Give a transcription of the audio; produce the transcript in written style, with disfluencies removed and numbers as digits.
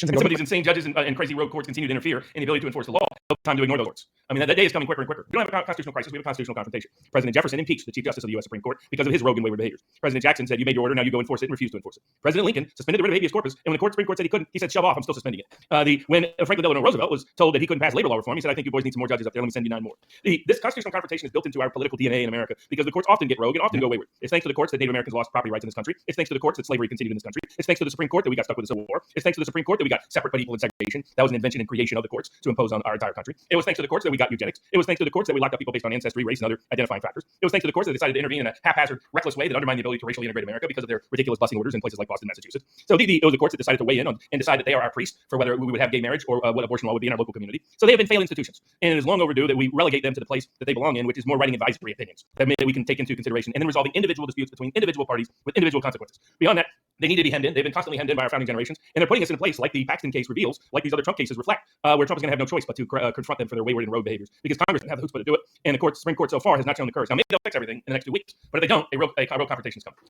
And some of these insane judges and crazy rogue courts continue to interfere in the ability to enforce the law. Time to ignore those courts. I mean, that day is coming quicker and quicker. We don't have a constitutional crisis. We have a constitutional confrontation. President Jefferson impeached the Chief Justice of the U.S. Supreme Court because of his rogue and wayward behaviors. President Jackson said, "You made your order, now you go enforce it," and refused to enforce it. President Lincoln suspended the writ of habeas corpus, and when the Supreme Court said he couldn't, he said, "Shove off, I'm still suspending it." When Franklin Delano Roosevelt was told that he couldn't pass labor law reform, he said, "I think you boys need some more judges up there. Let me send you 9 more." This constitutional confrontation is built into our political DNA in America because the courts often get rogue and often go wayward. It's thanks to the courts that Native Americans lost property rights in this country. It's thanks to the courts that slavery continued in this country. It's thanks to the Supreme Court that we got stuck with the Civil War. It's thanks to the Supreme Court that we got separate but equal in segregation. That was an invention and creation of the courts to impose on our entire country. It was thanks to the courts that we got eugenics. It was thanks to the courts that we locked up people based on ancestry, race, and other identifying factors. It was thanks to the courts that decided to intervene in a haphazard, reckless way that undermined the ability to racially integrate America because of their ridiculous busing orders in places like Boston, Massachusetts. So it was the courts that decided to weigh in on and decide that they are our priests for whether we would have gay marriage or what abortion law would be in our local community. So they have been failed institutions, and it is long overdue that we relegate them to the place that they belong in, which is more writing advisory opinions that we can take into consideration and then resolving individual disputes between individual parties with individual consequences. Beyond that, they need to be hemmed in. They've been constantly hemmed in by our founding generations, and they're putting us in a place like the Paxton case reveals, like these other Trump cases reflect, where Trump is going to have no choice but to confront them for their wayward and rogue behaviors because Congress doesn't have the chutzpah to do it, and the Supreme Court so far has not shown the courage. Now maybe they'll fix everything in the next 2 weeks, but if they don't, a real confrontation is coming.